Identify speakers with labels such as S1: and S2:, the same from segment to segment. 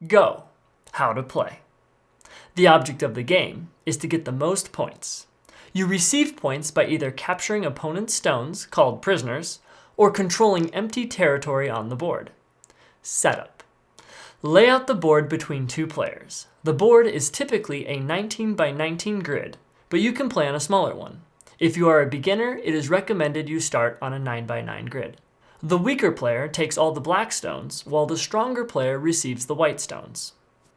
S1: Go. How to play. The object of the game is to get the most points. You receive points by either capturing opponent's stones, called prisoners, or controlling empty territory on the board. Setup. Lay out the board between two players. The board is typically a 19 by 19 grid, but you can play on a smaller one. If you are a beginner, it is recommended you start on a 9 by 9 grid. The weaker player takes all the black stones, while the stronger player receives the white stones.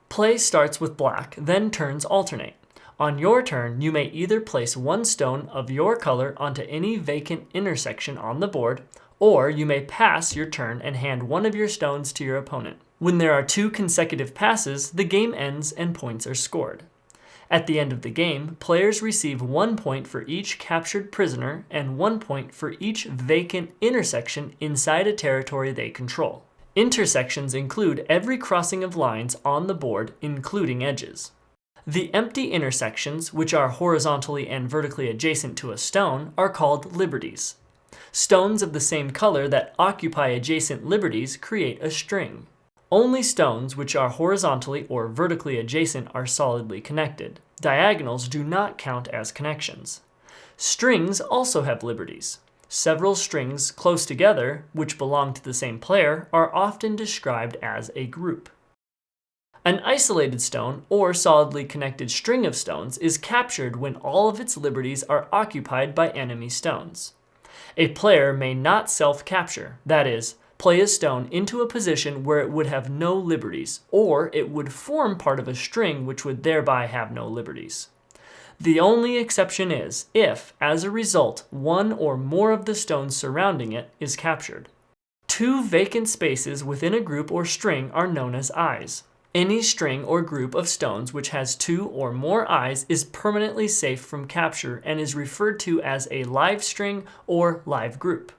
S1: Play starts with black, then turns alternate. On your turn, you may either place one stone of your color onto any vacant intersection on the board, or you may pass your turn and hand one of your stones to your opponent. When there are 2 consecutive passes, the game ends and points are scored. At the end of the game, players receive 1 point for each captured prisoner and 1 point for each vacant intersection inside a territory they control. Intersections include every crossing of lines on the board, including edges. The empty intersections, which are horizontally and vertically adjacent to a stone, are called liberties. Stones of the same color that occupy adjacent liberties create a string. Only stones which are horizontally or vertically adjacent are solidly connected. Diagonals do not count as connections. Strings also have liberties. Several strings close together, which belong to the same player, are often described as a group. An isolated stone, or solidly connected string of stones, is captured when all of its liberties are occupied by enemy stones. A player may not self-capture, that is, play a stone into a position where it would have no liberties, or it would form part of a string which would thereby have no liberties. The only exception is if, as a result, one or more of the stones surrounding it is captured. 2 vacant spaces within a group or string are known as eyes. Any string or group of stones which has 2 or more eyes is permanently safe from capture and is referred to as a live string or live group.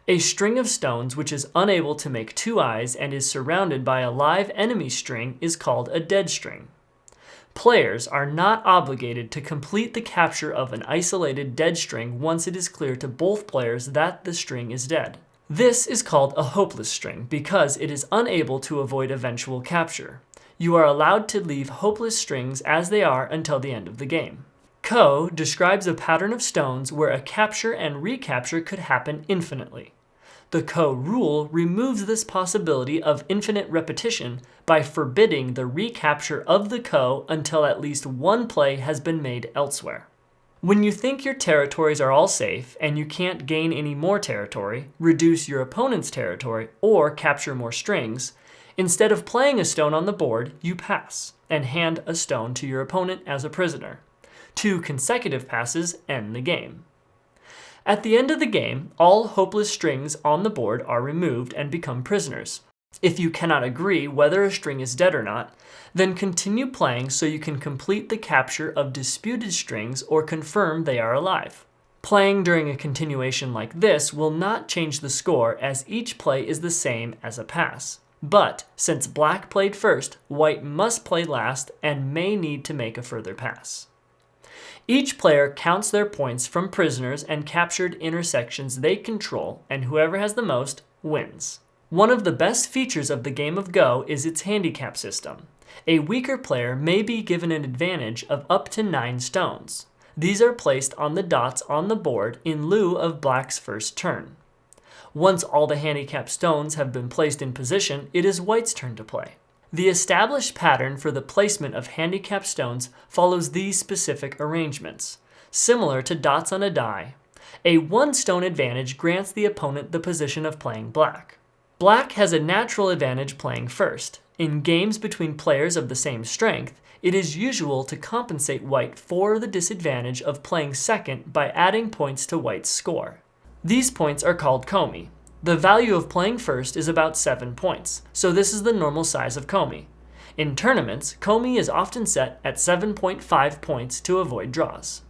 S1: A string of stones which is unable to make 2 eyes and is surrounded by a live enemy string is called a dead string. Players are not obligated to complete the capture of an isolated dead string once it is clear to both players that the string is dead. This is called a hopeless string because it is unable to avoid eventual capture. You are allowed to leave hopeless strings as they are until the end of the game. Ko describes a pattern of stones where a capture and recapture could happen infinitely. The Ko rule removes this possibility of infinite repetition by forbidding the recapture of the Ko until at least one play has been made elsewhere. When you think your territories are all safe and you can't gain any more territory, reduce your opponent's territory, or capture more strings, instead of playing a stone on the board, you pass and hand a stone to your opponent as a prisoner. 2 consecutive passes end the game. At the end of the game, all hopeless strings on the board are removed and become prisoners. If you cannot agree whether a string is dead or not, then continue playing so you can complete the capture of disputed strings or confirm they are alive. Playing during a continuation like this will not change the score as each play is the same as a pass. But since black played first, white must play last and may need to make a further pass. Each player counts their points from prisoners and captured intersections they control, and whoever has the most wins. One of the best features of the game of Go is its handicap system. A weaker player may be given an advantage of up to 9 stones. These are placed on the dots on the board in lieu of black's first turn. Once all the handicap stones have been placed in position, it is white's turn to play. The established pattern for the placement of handicap stones follows these specific arrangements. Similar to dots on a die, a 1 stone advantage grants the opponent the position of playing black. Black has a natural advantage playing first. In games between players of the same strength, it is usual to compensate white for the disadvantage of playing second by adding points to white's score. These points are called komi. The value of playing first is about 7 points, so this is the normal size of komi. In tournaments, komi is often set at 7.5 points to avoid draws.